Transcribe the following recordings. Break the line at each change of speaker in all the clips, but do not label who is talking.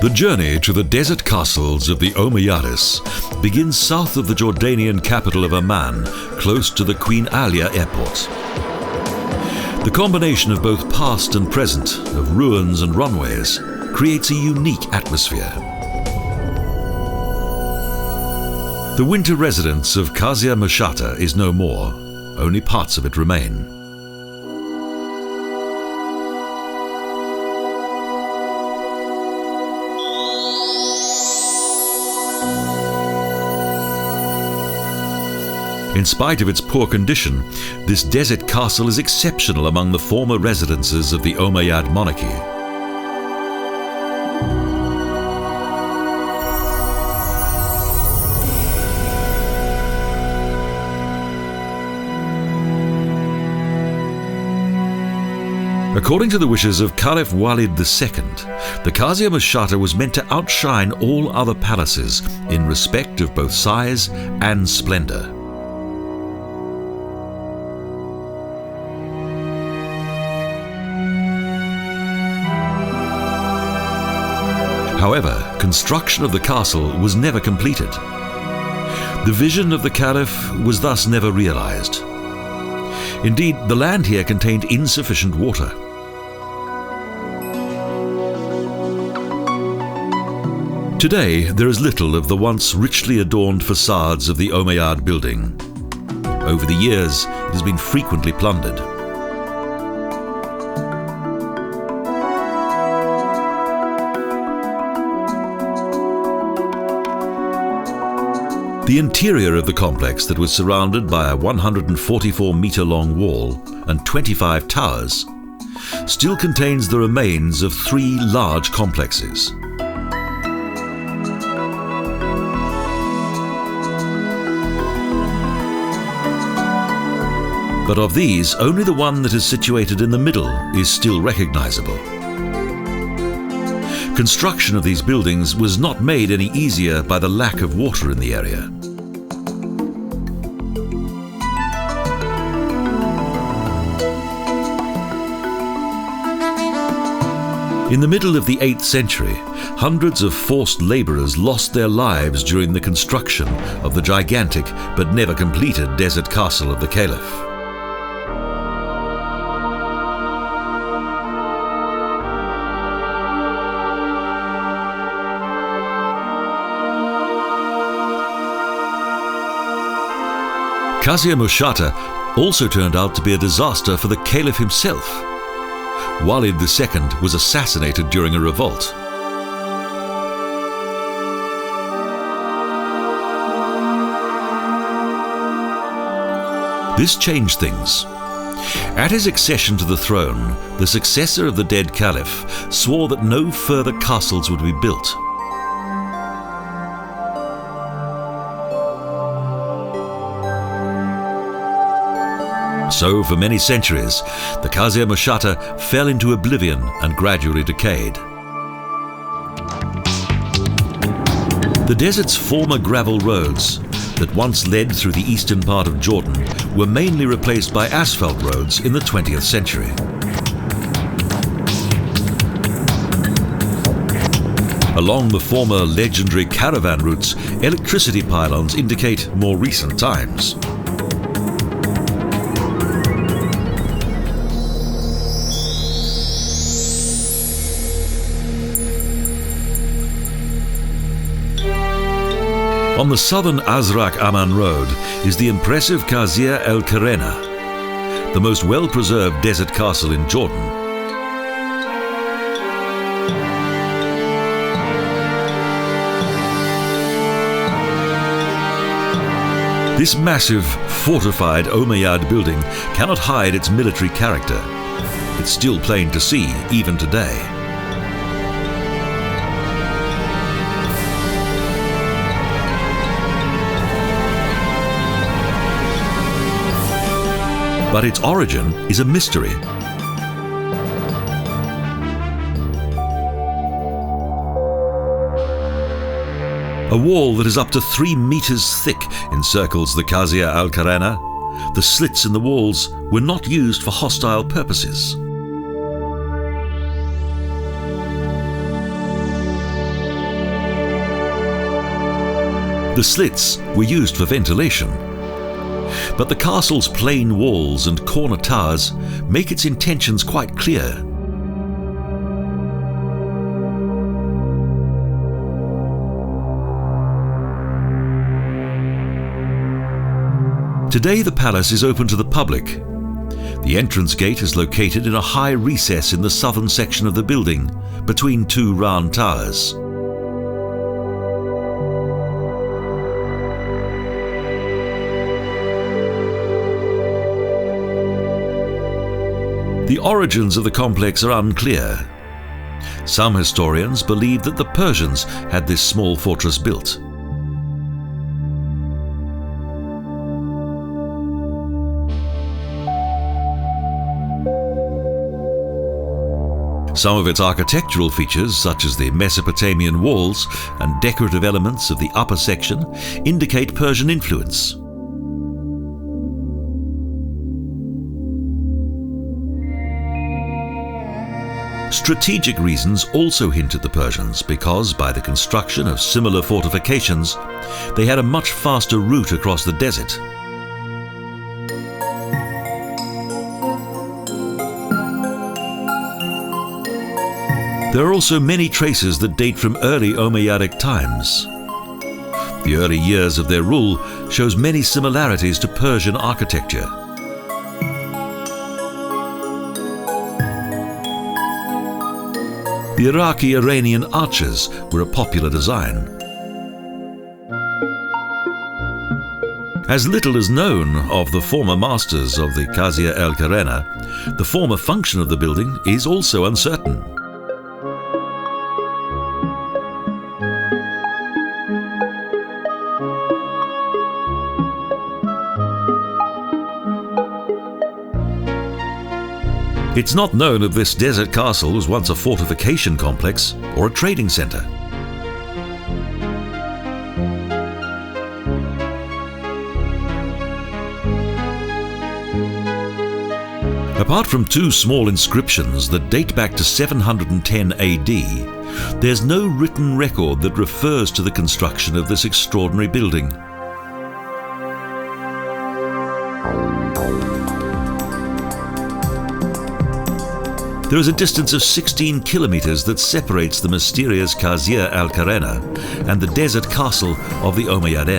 The journey to the desert castles of the Omayyades begins south of the Jordanian capital of Amman, close to the Queen Alia Airport. The combination of both past and present, of ruins and runways, creates a unique atmosphere. The winter residence of Qasr Mushatta is no more, only parts of it remain. In spite of its poor condition, this desert castle is exceptional among the former residences of the Omayyad monarchy. According to the wishes of Caliph Walid II, the Qasr Mushatta was meant to outshine all other palaces in respect of both size and splendour. However, construction of the castle was never completed. The vision of the Caliph was thus never realized. Indeed, the land here contained insufficient water. Today, there is little of the once richly adorned facades of the Omayyad building. Over the years, it has been frequently plundered. The interior of the complex, that was surrounded by a 144-metre-long wall and 25 towers, still contains the remains of 3 large complexes. But of these, only the one that is situated in the middle is still recognizable. Construction of these buildings was not made any easier by the lack of water in the area. In the middle of the 8th century, hundreds of forced labourers lost their lives during the construction of the gigantic but never completed desert castle of the Caliph. Qasr Mushatta also turned out to be a disaster for the Caliph himself. Walid II was assassinated during a revolt. This changed things. At his accession to the throne, the successor of the dead Caliph swore that no further castles would be built. So, for many centuries, the Qasr Mushatta fell into oblivion and gradually decayed. The desert's former gravel roads that once led through the eastern part of Jordan were mainly replaced by asphalt roads in the 20th century. Along the former legendary caravan routes, electricity pylons indicate more recent times. On the southern Azraq Amman Road is the impressive Qasr El-Kharaneh, the most well-preserved desert castle in Jordan. This massive, fortified Omayyad building cannot hide its military character. It's still plain to see, even today. But its origin is a mystery. A wall that is up to 3 meters thick encircles the Qasr Al-Kharaneh. The slits in the walls were not used for hostile purposes. The slits were used for ventilation, but the castle's plain walls and corner towers make its intentions quite clear. Today the palace is open to the public. The entrance gate is located in a high recess in the southern section of the building, between two round towers. The origins of the complex are unclear. Some historians believe that the Persians had this small fortress built. Some of its architectural features, such as the Mesopotamian walls and decorative elements of the upper section, indicate Persian influence. Strategic reasons also hint at the Persians because, by the construction of similar fortifications, they had a much faster route across the desert. There are also many traces that date from early Omayyadic times. The early years of their rule shows many similarities to Persian architecture. The Iraqi-Iranian arches were a popular design. As little is known of the former masters of the Qasr El-Kharaneh, the former function of the building is also uncertain. It's not known if this desert castle was once a fortification complex or a trading centre. Apart from two small inscriptions that date back to 710 AD, there's no written record that refers to the construction of this extraordinary building. There is a distance of 16 kilometres that separates the mysterious Qasr Al-Kharaneh and the desert castle of the Omayyad.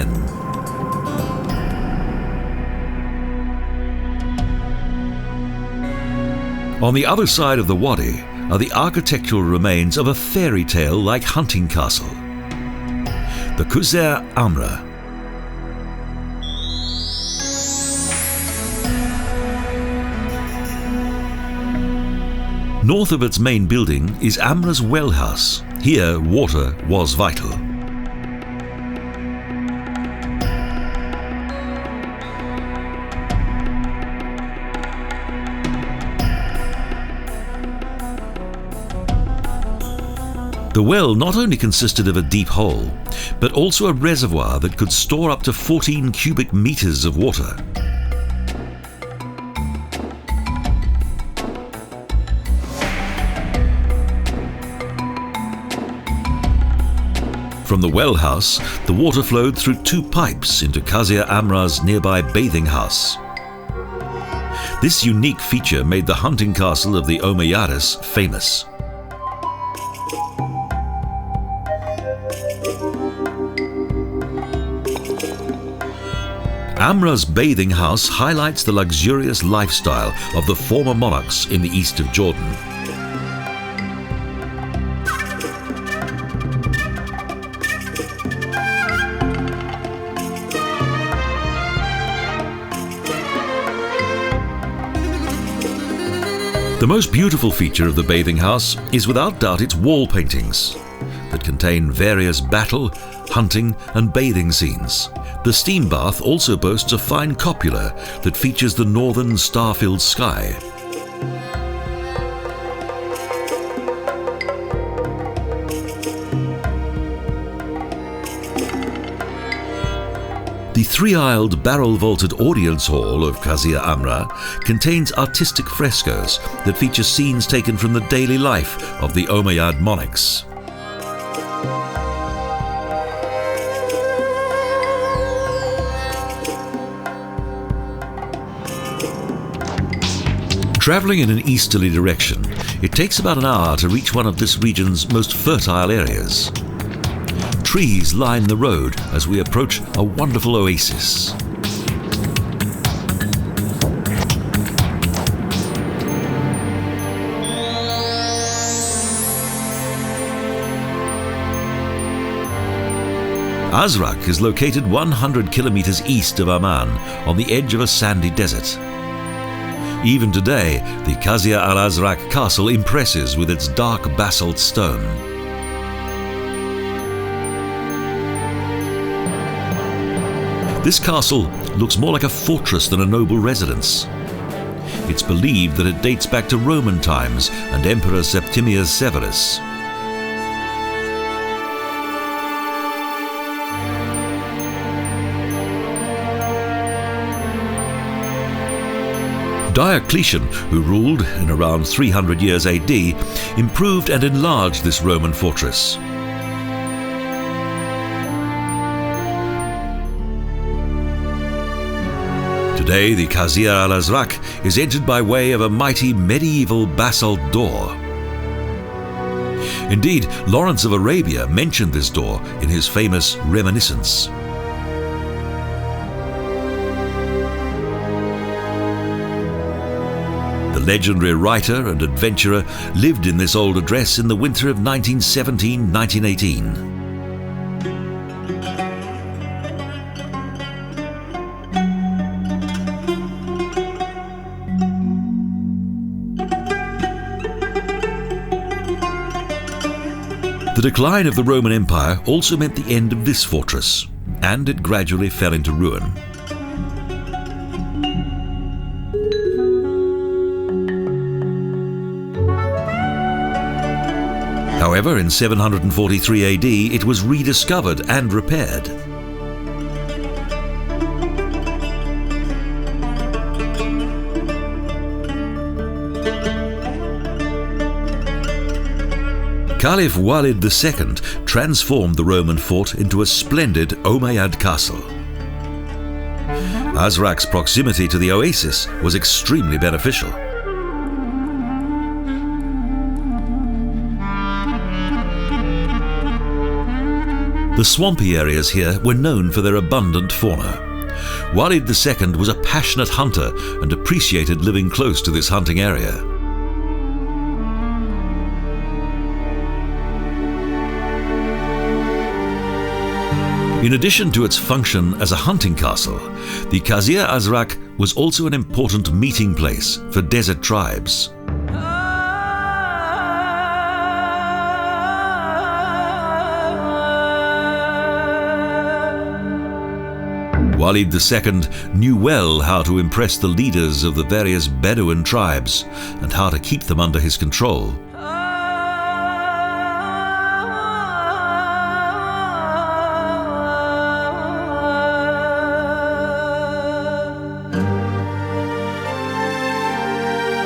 On the other side of the wadi are the architectural remains of a fairy tale-like hunting castle, the Qusayr Amra. North of its main building is Amra's well house. Here, water was vital. The well not only consisted of a deep hole, but also a reservoir that could store up to 14 cubic meters of water. From the well house, the water flowed through two pipes into Qasr Amra's nearby bathing house. This unique feature made the hunting castle of the Omayyades famous. Amra's bathing house highlights the luxurious lifestyle of the former monarchs in the east of Jordan. The most beautiful feature of the bathing house is without doubt its wall paintings that contain various battle, hunting and bathing scenes. The steam bath also boasts a fine cupola that features the northern star-filled sky. The three-aisled barrel-vaulted audience hall of Qasr Amra contains artistic frescoes that feature scenes taken from the daily life of the Omayyad monarchs. Travelling in an easterly direction, it takes about an hour to reach one of this region's most fertile areas. Trees line the road as we approach a wonderful oasis. Azraq is located 100 kilometres east of Amman on the edge of a sandy desert. Even today, the Qasr Al Azraq Castle impresses with its dark basalt stone. This castle looks more like a fortress than a noble residence. It's believed that it dates back to Roman times and Emperor Septimius Severus. Diocletian, who ruled in around 300 years AD, improved and enlarged this Roman fortress. Today, the Qasr Al Azraq is entered by way of a mighty medieval basalt door. Indeed, Lawrence of Arabia mentioned this door in his famous Reminiscence. The legendary writer and adventurer lived in this old address in the winter of 1917-1918. The decline of the Roman Empire also meant the end of this fortress, and it gradually fell into ruin. However, in 743 AD, it was rediscovered and repaired. Caliph Walid II transformed the Roman fort into a splendid Omayyad castle. Azraq's proximity to the oasis was extremely beneficial. The swampy areas here were known for their abundant fauna. Walid II was a passionate hunter and appreciated living close to this hunting area. In addition to its function as a hunting castle, the Qasr Azraq was also an important meeting place for desert tribes. Walid II knew well how to impress the leaders of the various Bedouin tribes and how to keep them under his control.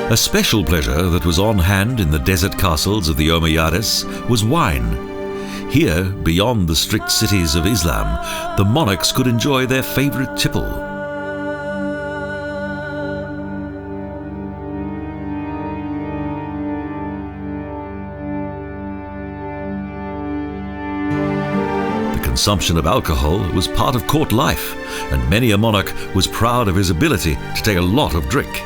A special pleasure that was on hand in the desert castles of the Omayyades was wine. Here, beyond the strict cities of Islam, the monarchs could enjoy their favourite tipple. The consumption of alcohol was part of court life, and many a monarch was proud of his ability to take a lot of drink.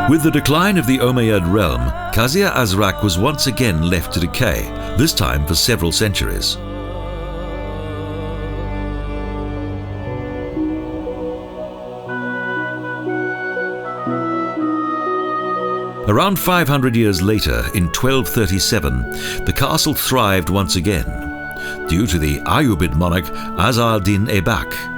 With the decline of the Omayyad realm, Qasr Azraq was once again left to decay, this time for several centuries. Around 500 years later, in 1237, the castle thrived once again, due to the Ayyubid monarch Azar ad-Din Aibak.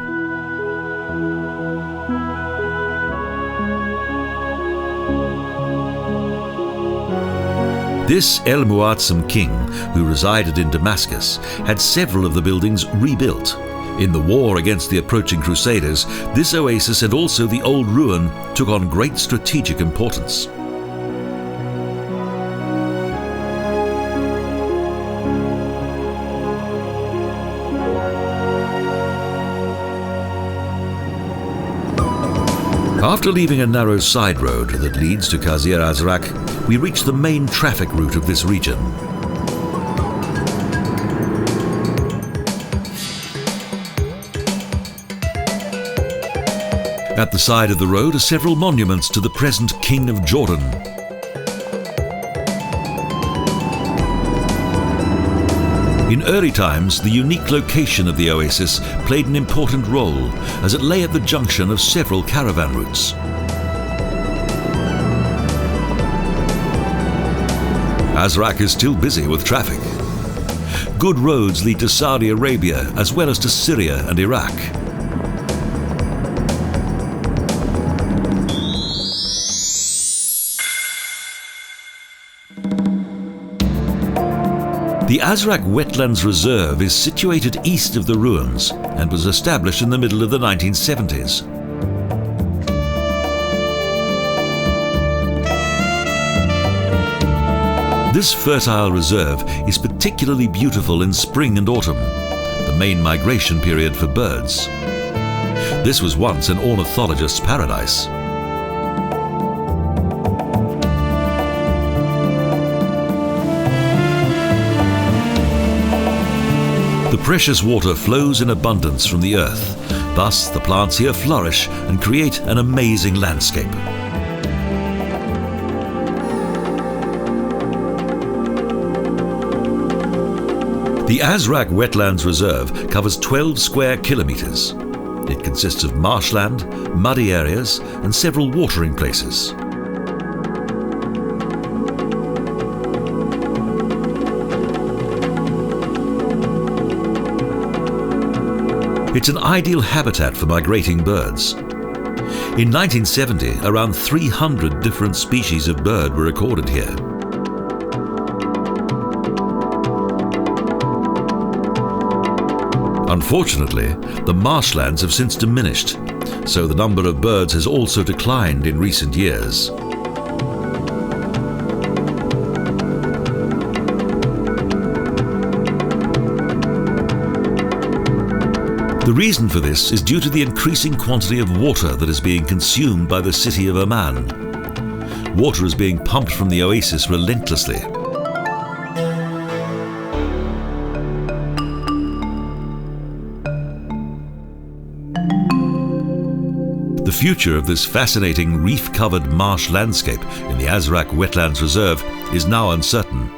This El Muazzam king, who resided in Damascus, had several of the buildings rebuilt. In the war against the approaching Crusaders, this oasis and also the old ruin took on great strategic importance. After leaving a narrow side road that leads to Qasr Al Azraq, we reach the main traffic route of this region. At the side of the road are several monuments to the present King of Jordan. In early times, the unique location of the oasis played an important role, as it lay at the junction of several caravan routes. Azraq is still busy with traffic. Good roads lead to Saudi Arabia as well as to Syria and Iraq. The Azraq Wetlands Reserve is situated east of the ruins and was established in the middle of the 1970s. This fertile reserve is particularly beautiful in spring and autumn, the main migration period for birds. This was once an ornithologist's paradise. The precious water flows in abundance from the earth, thus the plants here flourish and create an amazing landscape. The Azraq Wetlands Reserve covers 12 square kilometres. It consists of marshland, muddy areas and several watering places. It's an ideal habitat for migrating birds. In 1970, around 300 different species of bird were recorded here. Unfortunately, the marshlands have since diminished, so the number of birds has also declined in recent years. The reason for this is due to the increasing quantity of water that is being consumed by the city of Amman. Water is being pumped from the oasis relentlessly. The future of this fascinating reef-covered marsh landscape in the Azraq Wetlands Reserve is now uncertain.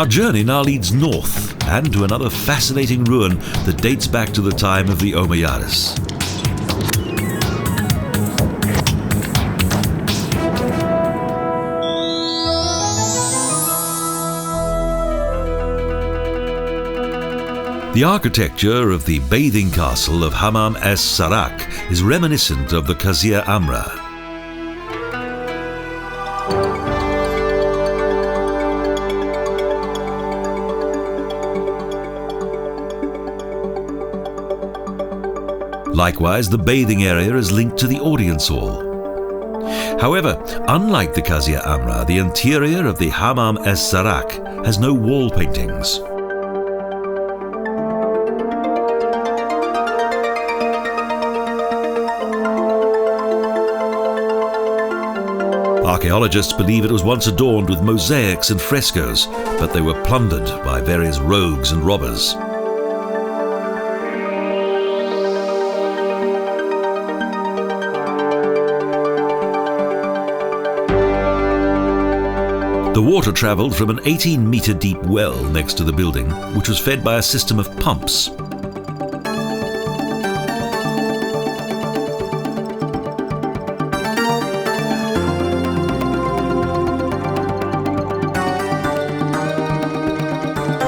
Our journey now leads north and to another fascinating ruin that dates back to the time of the Omayyades. The architecture of the bathing castle of Hamam es-Sarakh is reminiscent of the Qasr Amra. Likewise, the bathing area is linked to the audience hall. However, unlike the Qasr Amra, the interior of the Hamam es-Sarakh has no wall paintings. Archaeologists believe it was once adorned with mosaics and frescoes, but they were plundered by various rogues and robbers. The water travelled from an 18-metre deep well next to the building, which was fed by a system of pumps.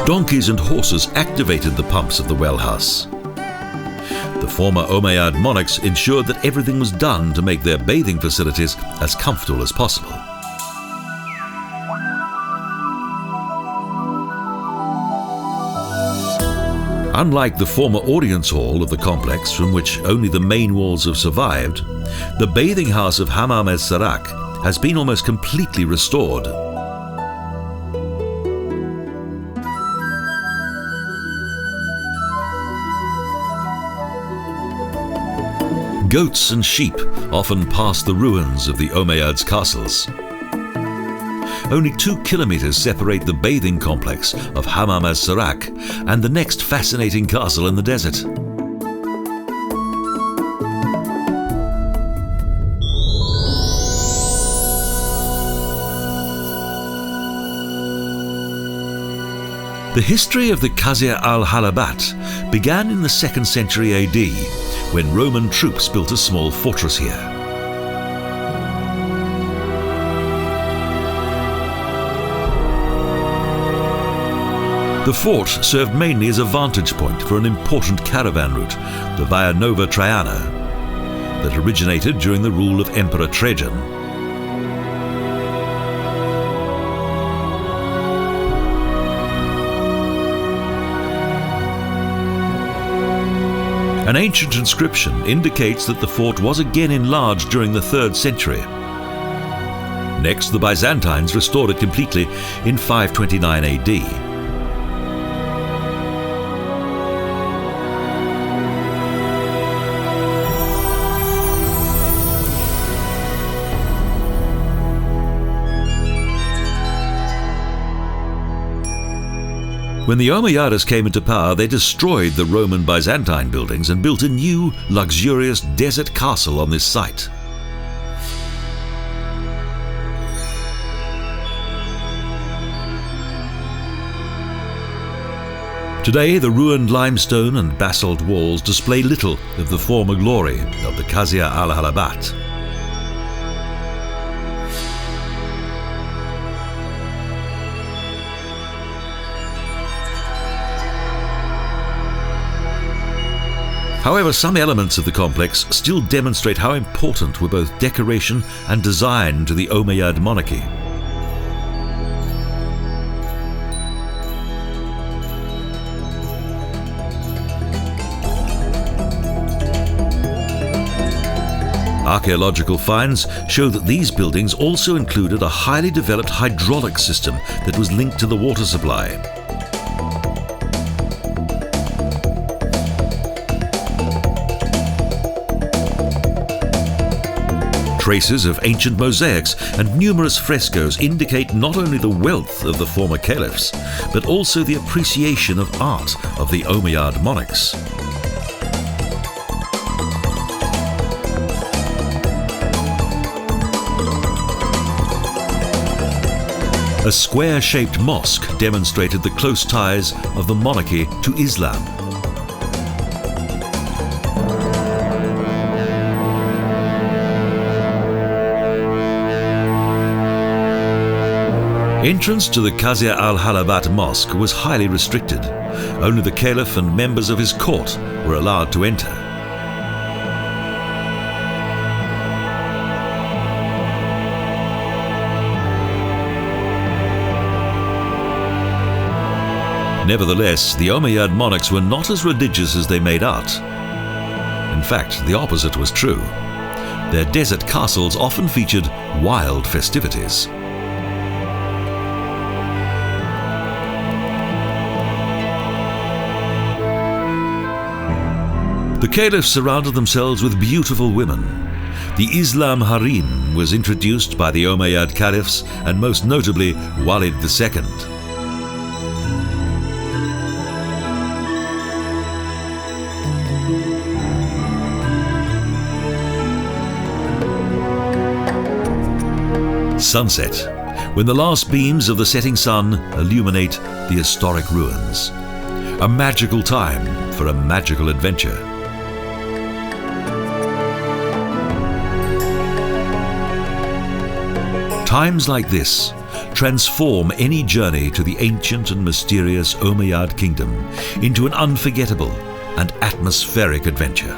Donkeys and horses activated the pumps of the well house. The former Omayyad monarchs ensured that everything was done to make their bathing facilities as comfortable as possible. Unlike the former audience hall of the complex, from which only the main walls have survived, the bathing house of Hamam es-Sarakh has been almost completely restored. Goats and sheep often pass the ruins of the Omayyad's castles. Only 2 kilometres separate the bathing complex of Hamam es-Sarakh and the next fascinating castle in the desert. The history of the Qasr Al-Hallabat began in the 2nd century AD, when Roman troops built a small fortress here. The fort served mainly as a vantage point for an important caravan route, the Via Nova Traiana, that originated during the rule of Emperor Trajan. An ancient inscription indicates that the fort was again enlarged during the 3rd century. Next, the Byzantines restored it completely in 529 AD. When the Omayyades came into power, they destroyed the Roman Byzantine buildings and built a new, luxurious desert castle on this site. Today, the ruined limestone and basalt walls display little of the former glory of the Qasr Al-Hallabat. However, some elements of the complex still demonstrate how important were both decoration and design to the Omayyad monarchy. Archaeological finds show that these buildings also included a highly developed hydraulic system that was linked to the water supply. Traces of ancient mosaics and numerous frescoes indicate not only the wealth of the former caliphs, but also the appreciation of art of the Omayyad monarchs. A square-shaped mosque demonstrated the close ties of the monarchy to Islam. Entrance to the Qasr Al-Hallabat Mosque was highly restricted. Only the caliph and members of his court were allowed to enter. Nevertheless, the Omayyad monarchs were not as religious as they made out. In fact, the opposite was true. Their desert castles often featured wild festivities. The caliphs surrounded themselves with beautiful women. The Islam harem was introduced by the Omayyad caliphs, and most notably Walid II. Sunset, when the last beams of the setting sun illuminate the historic ruins. A magical time for a magical adventure. Times like this transform any journey to the ancient and mysterious Omayyad kingdom into an unforgettable and atmospheric adventure.